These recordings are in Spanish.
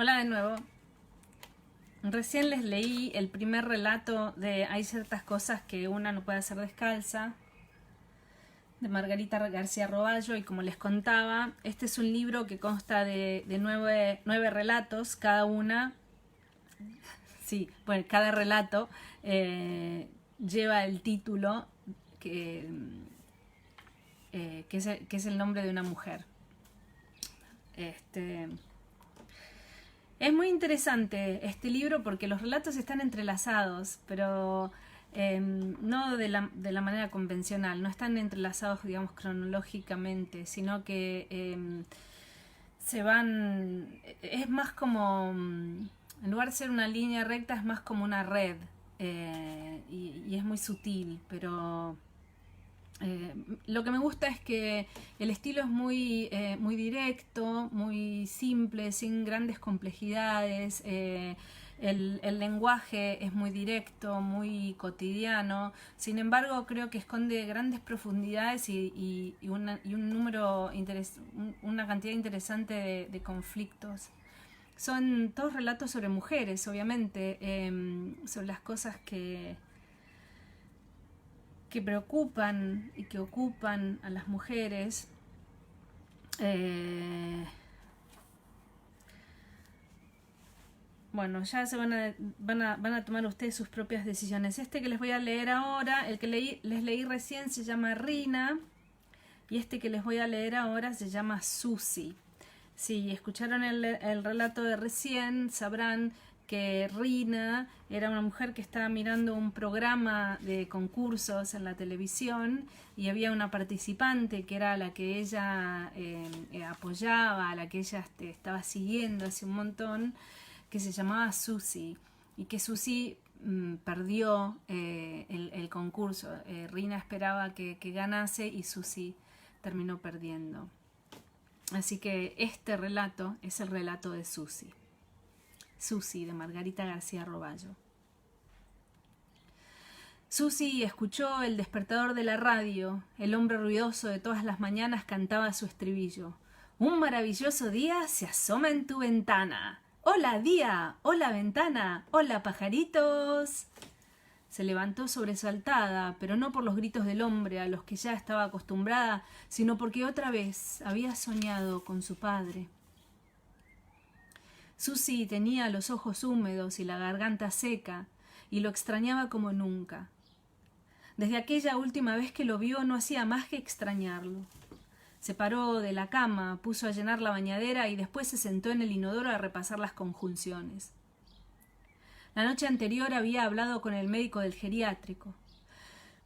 Hola de nuevo. Recién les leí el primer relato de Hay ciertas cosas que una no puede hacer descalza, de Margarita García Roballo, y como les contaba, este es un libro que consta de nueve relatos, cada relato lleva el título que es el nombre de una mujer. Es muy interesante este libro porque los relatos están entrelazados, pero no de la manera convencional, no están entrelazados, digamos, cronológicamente, sino que se van, es más como, en lugar de ser una línea recta, es más como una red, y es muy sutil, pero lo que me gusta es que el estilo es muy directo, muy simple, sin grandes complejidades. El lenguaje es muy directo, muy cotidiano. Sin embargo, creo que esconde grandes profundidades y una cantidad interesante de conflictos. Son todos relatos sobre mujeres, obviamente, sobre las cosas que preocupan y que ocupan a las mujeres. Bueno, ya se van a tomar ustedes sus propias decisiones. Este que les voy a leer ahora, el que les leí recién, se llama Rina, y este que les voy a leer ahora se llama Susi. Si escucharon el relato de recién, sabrán que Rina era una mujer que estaba mirando un programa de concursos en la televisión y había una participante que era la que ella apoyaba, a la que ella estaba siguiendo hace un montón, que se llamaba Susi, y que Susi perdió el concurso. Rina esperaba que ganase y Susi terminó perdiendo. Así que este relato es el relato de Susi. Susi, de Margarita García Roballo. Susi escuchó el despertador de la radio. El hombre ruidoso de todas las mañanas cantaba su estribillo. Un maravilloso día se asoma en tu ventana. ¡Hola, día! ¡Hola, ventana! ¡Hola, pajaritos! Se levantó sobresaltada, pero no por los gritos del hombre a los que ya estaba acostumbrada, sino porque otra vez había soñado con su padre. Susi tenía los ojos húmedos y la garganta seca, y lo extrañaba como nunca. Desde aquella última vez que lo vio no hacía más que extrañarlo. Se paró de la cama, puso a llenar la bañadera y después se sentó en el inodoro a repasar las conjunciones. La noche anterior había hablado con el médico del geriátrico.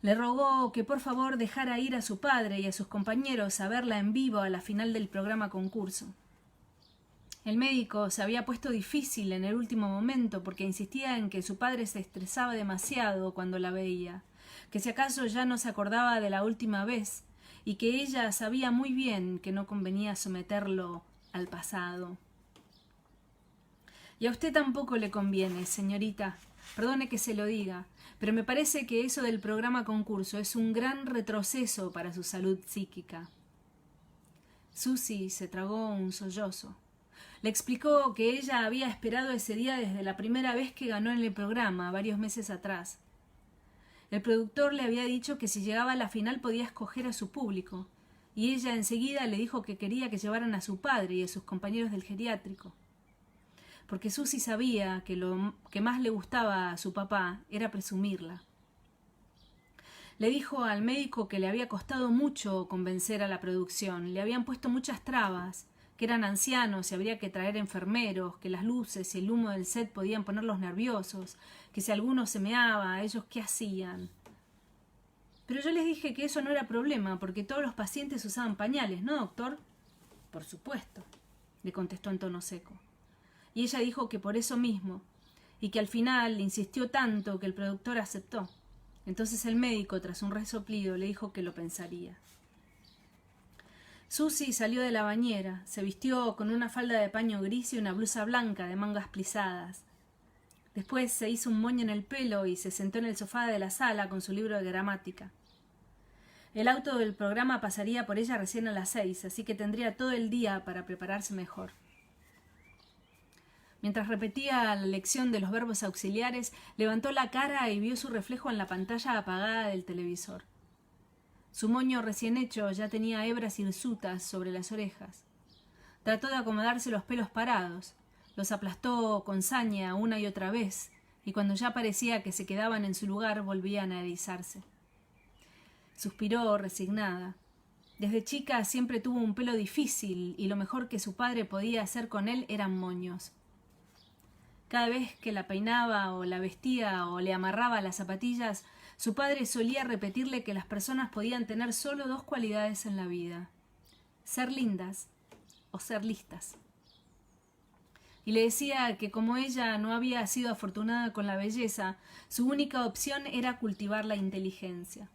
Le rogó que por favor dejara ir a su padre y a sus compañeros a verla en vivo a la final del programa concurso. El médico se había puesto difícil en el último momento porque insistía en que su padre se estresaba demasiado cuando la veía, que si acaso ya no se acordaba de la última vez y que ella sabía muy bien que no convenía someterlo al pasado. Y a usted tampoco le conviene, señorita. Perdone que se lo diga, pero me parece que eso del programa concurso es un gran retroceso para su salud psíquica. Susi se tragó un sollozo. Le explicó que ella había esperado ese día desde la primera vez que ganó en el programa, varios meses atrás. El productor le había dicho que si llegaba a la final podía escoger a su público, y ella enseguida le dijo que quería que llevaran a su padre y a sus compañeros del geriátrico. Porque Susi sabía que lo que más le gustaba a su papá era presumirla. Le dijo al médico que le había costado mucho convencer a la producción, le habían puesto muchas trabas, que eran ancianos y habría que traer enfermeros, que las luces y el humo del set podían ponerlos nerviosos, que si alguno se meaba, ellos ¿qué hacían? Pero yo les dije que eso no era problema, porque todos los pacientes usaban pañales, ¿no, doctor? Por supuesto, le contestó en tono seco. Y ella dijo que por eso mismo, y que al final le insistió tanto que el productor aceptó. Entonces el médico, tras un resoplido, le dijo que lo pensaría. Susi salió de la bañera, se vistió con una falda de paño gris y una blusa blanca de mangas plisadas. Después se hizo un moño en el pelo y se sentó en el sofá de la sala con su libro de gramática. El auto del programa pasaría por ella recién a las 6, así que tendría todo el día para prepararse mejor. Mientras repetía la lección de los verbos auxiliares, levantó la cara y vio su reflejo en la pantalla apagada del televisor. Su moño recién hecho ya tenía hebras hirsutas sobre las orejas. Trató de acomodarse los pelos parados, los aplastó con saña una y otra vez, y cuando ya parecía que se quedaban en su lugar volvían a erizarse. Suspiró resignada. Desde chica siempre tuvo un pelo difícil y lo mejor que su padre podía hacer con él eran moños. Cada vez que la peinaba o la vestía o le amarraba las zapatillas, su padre solía repetirle que las personas podían tener solo 2 cualidades en la vida: ser lindas o ser listas. Y le decía que como ella no había sido afortunada con la belleza, su única opción era cultivar la inteligencia.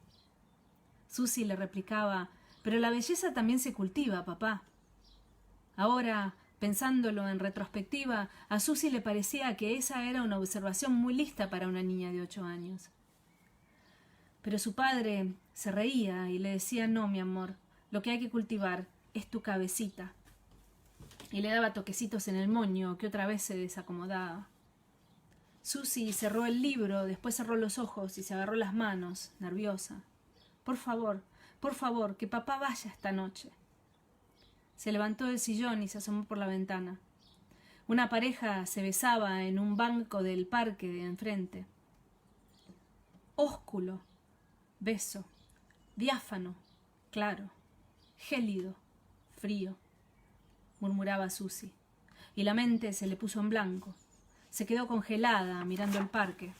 Susie le replicaba: «Pero la belleza también se cultiva, papá». Ahora, pensándolo en retrospectiva, a Susie le parecía que esa era una observación muy lista para una niña de 8 años. Pero su padre se reía y le decía: «No, mi amor, lo que hay que cultivar es tu cabecita». Y le daba toquecitos en el moño, que otra vez se desacomodaba. Susie cerró el libro, después cerró los ojos y se agarró las manos, nerviosa. Por favor, que papá vaya esta noche». Se levantó del sillón y se asomó por la ventana. Una pareja se besaba en un banco del parque de enfrente. Ósculo, beso, diáfano, claro, gélido, frío, murmuraba Susie, y la mente se le puso en blanco. Se quedó congelada mirando el parque.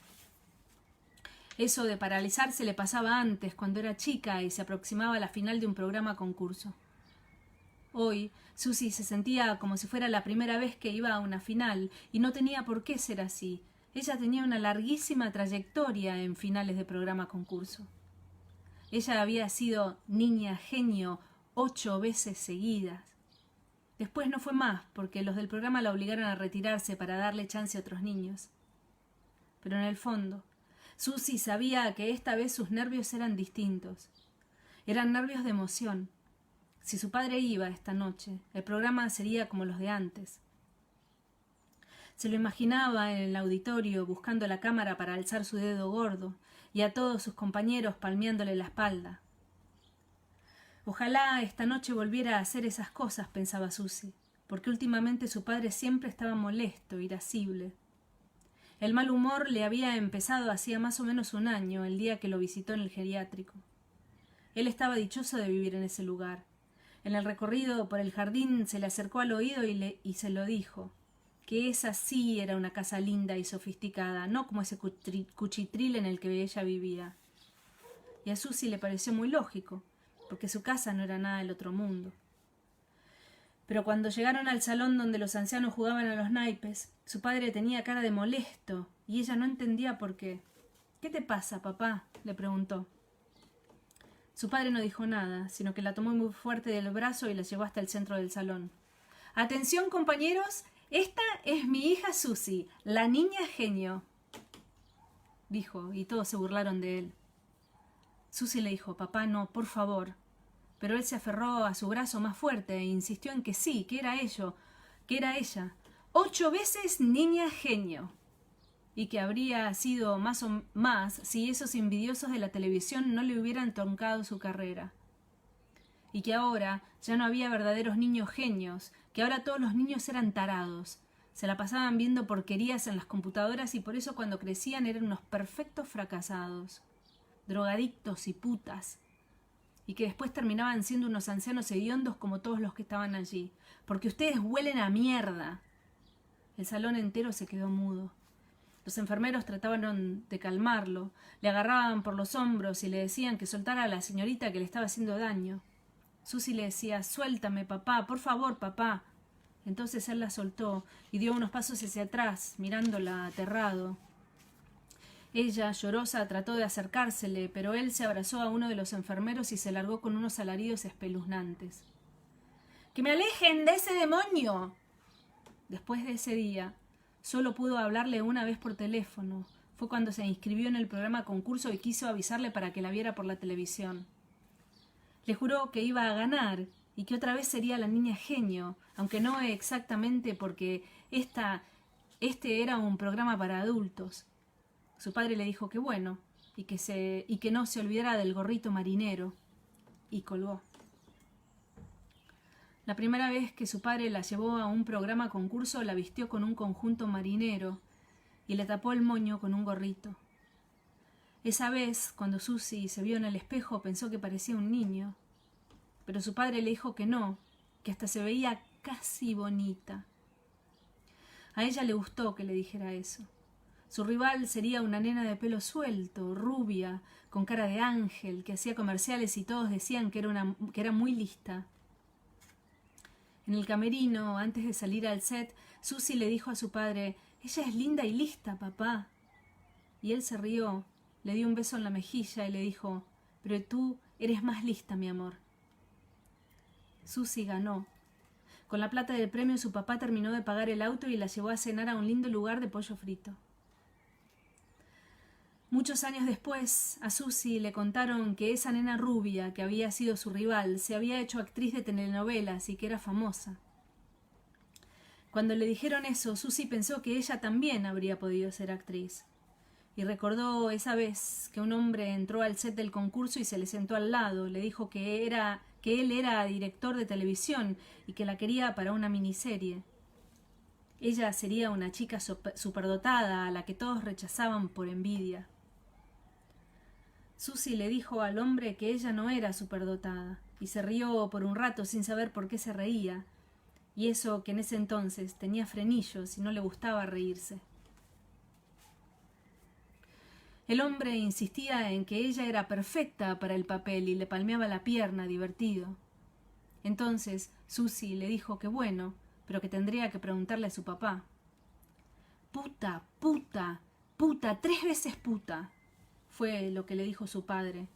Eso de paralizarse le pasaba antes, cuando era chica y se aproximaba la final de un programa concurso. Hoy, Susie se sentía como si fuera la primera vez que iba a una final, y no tenía por qué ser así. Ella tenía una larguísima trayectoria en finales de programa concurso. Ella había sido niña genio 8 veces seguidas. Después no fue más, porque los del programa la obligaron a retirarse para darle chance a otros niños. Pero en el fondo, Susie sabía que esta vez sus nervios eran distintos. Eran nervios de emoción. Si su padre iba esta noche, el programa sería como los de antes. Se lo imaginaba en el auditorio buscando la cámara para alzar su dedo gordo y a todos sus compañeros palmeándole la espalda. Ojalá esta noche volviera a hacer esas cosas, pensaba Susie, porque últimamente su padre siempre estaba molesto, irascible. El mal humor le había empezado hacía más o menos 1 año, el día que lo visitó en el geriátrico. Él estaba dichoso de vivir en ese lugar. En el recorrido por el jardín se le acercó al oído y se lo dijo, que esa sí era una casa linda y sofisticada, no como ese cuchitril en el que ella vivía. Y a Susie le pareció muy lógico, porque su casa no era nada del otro mundo. Pero cuando llegaron al salón donde los ancianos jugaban a los naipes, su padre tenía cara de molesto, y ella no entendía por qué. «¿Qué te pasa, papá?», le preguntó. Su padre no dijo nada, sino que la tomó muy fuerte del brazo y la llevó hasta el centro del salón. «Atención, compañeros, esta es mi hija Susie, la niña genio», dijo, y todos se burlaron de él. Susie le dijo: «Papá, no, por favor». Pero él se aferró a su brazo más fuerte e insistió en que sí, que era ella. 8 veces niña genio. Y que habría sido más o más si esos envidiosos de la televisión no le hubieran truncado su carrera. Y que ahora ya no había verdaderos niños genios, que ahora todos los niños eran tarados. Se la pasaban viendo porquerías en las computadoras y por eso cuando crecían eran unos perfectos fracasados, drogadictos y putas. Y que después terminaban siendo unos ancianos hediondos como todos los que estaban allí. Porque ustedes huelen a mierda. El salón entero se quedó mudo. Los enfermeros trataban de calmarlo, le agarraban por los hombros y le decían que soltara a la señorita que le estaba haciendo daño. Susie le decía: «Suéltame, papá, por favor, papá». Entonces él la soltó y dio unos pasos hacia atrás, mirándola aterrado. Ella, llorosa, trató de acercársele, pero él se abrazó a uno de los enfermeros y se largó con unos alaridos espeluznantes. «¡Que me alejen de ese demonio!». Después de ese día, solo pudo hablarle una vez por teléfono. Fue cuando se inscribió en el programa concurso y quiso avisarle para que la viera por la televisión. Le juró que iba a ganar y que otra vez sería la niña genio, aunque no exactamente porque esta este era un programa para adultos. Su padre le dijo que bueno, y que no se olvidara del gorrito marinero, y colgó. La primera vez que su padre la llevó a un programa concurso, la vistió con un conjunto marinero y le tapó el moño con un gorrito. Esa vez, cuando Susie se vio en el espejo, pensó que parecía un niño, pero su padre le dijo que no, que hasta se veía casi bonita. A ella le gustó que le dijera eso. Su rival sería una nena de pelo suelto, rubia, con cara de ángel, que hacía comerciales y todos decían que era muy lista. En el camerino, antes de salir al set, Susie le dijo a su padre: «Ella es linda y lista, papá». Y él se rió, le dio un beso en la mejilla y le dijo: «Pero tú eres más lista, mi amor». Susie ganó. Con la plata del premio, su papá terminó de pagar el auto y la llevó a cenar a un lindo lugar de pollo frito. Muchos años después, a Susie le contaron que esa nena rubia, que había sido su rival, se había hecho actriz de telenovelas y que era famosa. Cuando le dijeron eso, Susie pensó que ella también habría podido ser actriz. Y recordó esa vez que un hombre entró al set del concurso y se le sentó al lado. Le dijo que él era director de televisión y que la quería para una miniserie. Ella sería una chica superdotada a la que todos rechazaban por envidia. Susie le dijo al hombre que ella no era superdotada y se rió por un rato sin saber por qué se reía, y eso que en ese entonces tenía frenillos y no le gustaba reírse. El hombre insistía en que ella era perfecta para el papel y le palmeaba la pierna, divertido. Entonces Susie le dijo que bueno, pero que tendría que preguntarle a su papá. «Puta, puta, puta, 3 veces puta», fue lo que le dijo su padre,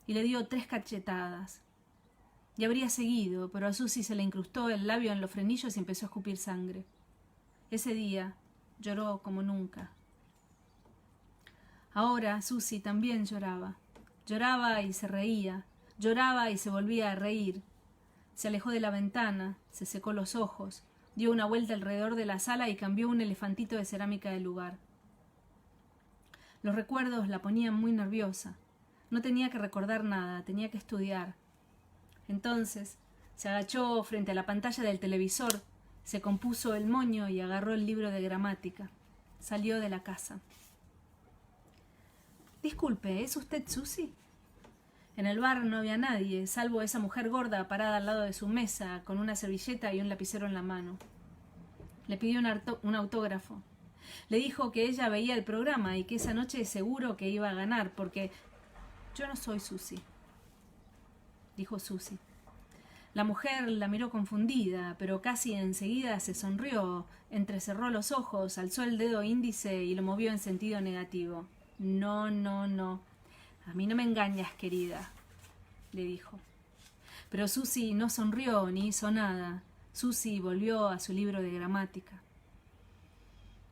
y le dio 3 cachetadas. Y habría seguido, pero a Susie se le incrustó el labio en los frenillos y empezó a escupir sangre. Ese día lloró como nunca. Ahora Susie también lloraba. Lloraba y se reía, lloraba y se volvía a reír. Se alejó de la ventana, se secó los ojos, dio una vuelta alrededor de la sala y cambió un elefantito de cerámica de lugar. Los recuerdos la ponían muy nerviosa. No tenía que recordar nada, tenía que estudiar. Entonces se agachó frente a la pantalla del televisor, se compuso el moño y agarró el libro de gramática. Salió de la casa. «Disculpe, ¿es usted Susie?» En el bar no había nadie, salvo esa mujer gorda parada al lado de su mesa, con una servilleta y un lapicero en la mano. Le pidió un autógrafo. Le dijo que ella veía el programa y que esa noche seguro que iba a ganar, porque «Yo no soy Susie», dijo Susie. La mujer la miró confundida, pero casi enseguida se sonrió, entrecerró los ojos, alzó el dedo índice y lo movió en sentido negativo. «No, no, no. A mí no me engañas, querida», le dijo. Pero Susie no sonrió ni hizo nada. Susie volvió a su libro de gramática.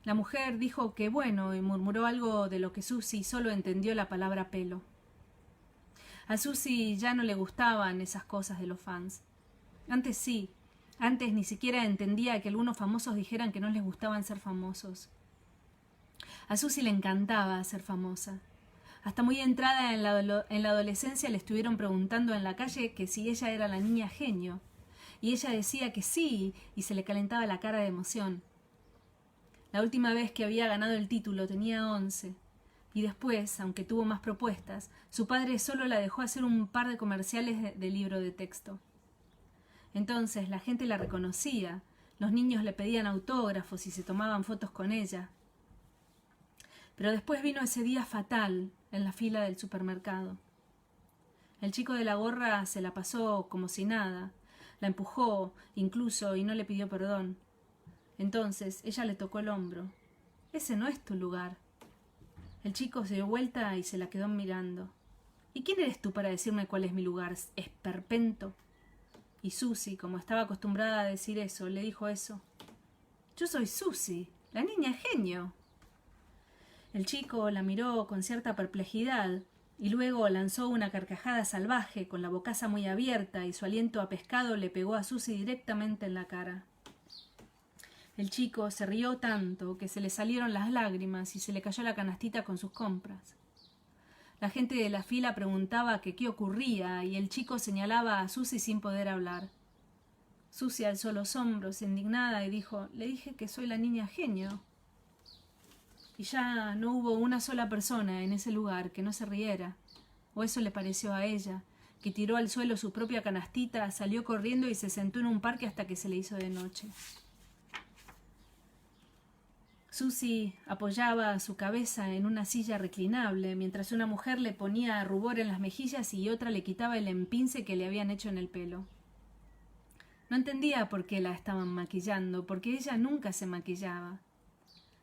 La mujer dijo que bueno y murmuró algo de lo que Susie solo entendió la palabra pelo. A Susie ya no le gustaban esas cosas de los fans. Antes sí, antes ni siquiera entendía que algunos famosos dijeran que no les gustaban ser famosos. A Susie le encantaba ser famosa. Hasta muy entrada en la adolescencia le estuvieron preguntando en la calle que si ella era la niña genio, y ella decía que sí, y se le calentaba la cara de emoción. La última vez que había ganado el título tenía 11, y después, aunque tuvo más propuestas, su padre solo la dejó hacer un par de comerciales de libro de texto. Entonces la gente la reconocía, los niños le pedían autógrafos y se tomaban fotos con ella. Pero después vino ese día fatal en la fila del supermercado. El chico de la gorra se la pasó como si nada, la empujó incluso y no le pidió perdón. Entonces ella le tocó el hombro. «Ese no es tu lugar». El chico se dio vuelta y se la quedó mirando. «¿Y quién eres tú para decirme cuál es mi lugar, esperpento?» Y Susie, como estaba acostumbrada a decir eso, le dijo eso. «Yo soy Susie, la niña genio». El chico la miró con cierta perplejidad y luego lanzó una carcajada salvaje con la bocaza muy abierta y su aliento a pescado le pegó a Susie directamente en la cara. El chico se rió tanto que se le salieron las lágrimas y se le cayó la canastita con sus compras. La gente de la fila preguntaba que qué ocurría y el chico señalaba a Susie sin poder hablar. Susie alzó los hombros indignada y dijo: «Le dije que soy la niña genio». Y ya no hubo una sola persona en ese lugar que no se riera, o eso le pareció a ella, que tiró al suelo su propia canastita, salió corriendo y se sentó en un parque hasta que se le hizo de noche. Susie apoyaba su cabeza en una silla reclinable, mientras una mujer le ponía rubor en las mejillas y otra le quitaba el empince que le habían hecho en el pelo. No entendía por qué la estaban maquillando, porque ella nunca se maquillaba.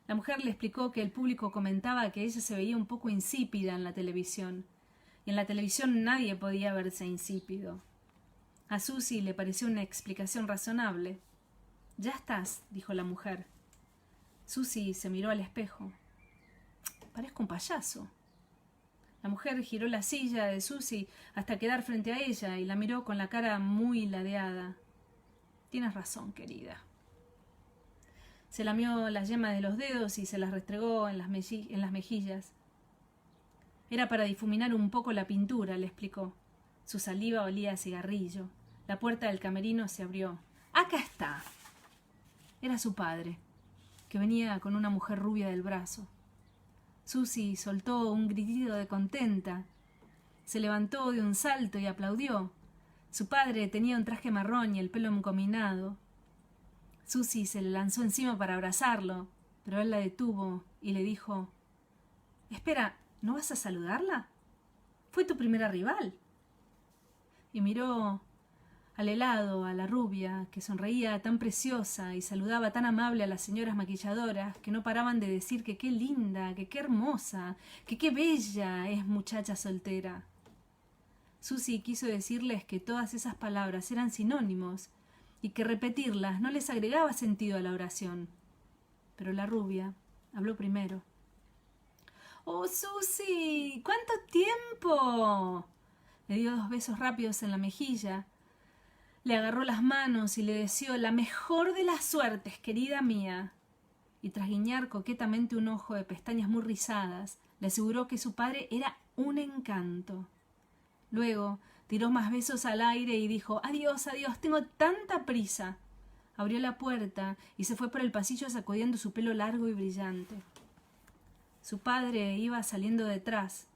La mujer le explicó que el público comentaba que ella se veía un poco insípida en la televisión, y en la televisión nadie podía verse insípido. A Susie le pareció una explicación razonable. «Ya estás», dijo la mujer. Susie se miró al espejo. «Parezco un payaso». La mujer giró la silla de Susie hasta quedar frente a ella y la miró con la cara muy ladeada. «Tienes razón, querida». Se lamió las yemas de los dedos y se las restregó en las mejillas. «Era para difuminar un poco la pintura», le explicó. Su saliva olía a cigarrillo. La puerta del camerino se abrió. «¡Acá está!». Era su padre, que venía con una mujer rubia del brazo. Susie soltó un gritito de contenta. Se levantó de un salto y aplaudió. Su padre tenía un traje marrón y el pelo encominado. Susie se le lanzó encima para abrazarlo, pero él la detuvo y le dijo: «Espera, ¿no vas a saludarla? Fue tu primera rival». Y miró al helado, a la rubia, que sonreía tan preciosa y saludaba tan amable a las señoras maquilladoras, que no paraban de decir que qué linda, que qué hermosa, que qué bella es muchacha soltera. Susie quiso decirles que todas esas palabras eran sinónimos y que repetirlas no les agregaba sentido a la oración. Pero la rubia habló primero. «¡Oh, Susie! ¡Cuánto tiempo!». Le dio 2 besos rápidos en la mejilla. Le agarró las manos y le deseó la mejor de las suertes, querida mía. Y tras guiñar coquetamente un ojo de pestañas muy rizadas, le aseguró que su padre era un encanto. Luego tiró más besos al aire y dijo: «Adiós, adiós, tengo tanta prisa». Abrió la puerta y se fue por el pasillo sacudiendo su pelo largo y brillante. Su padre iba saliendo detrás,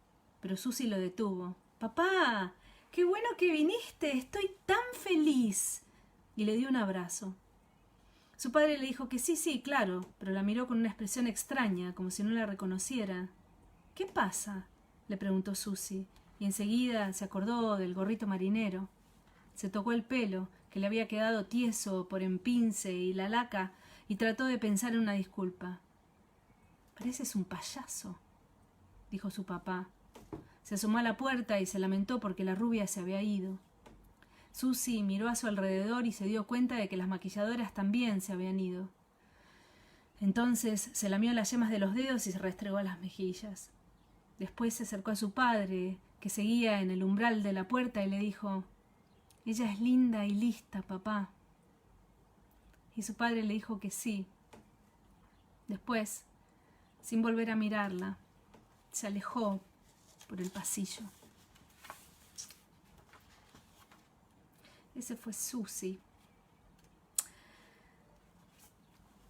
pero Susie lo detuvo. «Papá, qué bueno que viniste, estoy tan feliz». Y le dio un abrazo. Su padre le dijo que sí, claro, pero la miró con una expresión extraña, como si no la reconociera. «¿Qué pasa?», le preguntó Susie, y enseguida se acordó del gorrito marinero. Se tocó el pelo, que le había quedado tieso por empince y la laca, y trató de pensar en una disculpa. «Pareces un payaso», dijo su papá. Se asomó a la puerta y se lamentó porque la rubia se había ido. Susie miró a su alrededor y se dio cuenta de que las maquilladoras también se habían ido. Entonces se lamió las yemas de los dedos y se restregó las mejillas. Después se acercó a su padre, que seguía en el umbral de la puerta, y le dijo: «Ella es linda y lista, papá». Y su padre le dijo que sí. Después, sin volver a mirarla, se alejó por el pasillo. Ese fue Susie,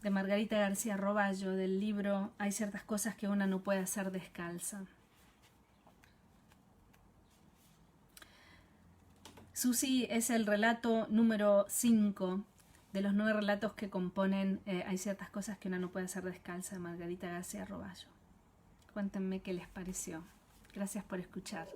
de Margarita García Roballo, del libro Hay ciertas cosas que una no puede hacer descalza. Susie es el relato número 5 de los 9 relatos que componen Hay ciertas cosas que una no puede hacer descalza, de Margarita García Roballo. Cuéntenme qué les pareció. Gracias por escuchar.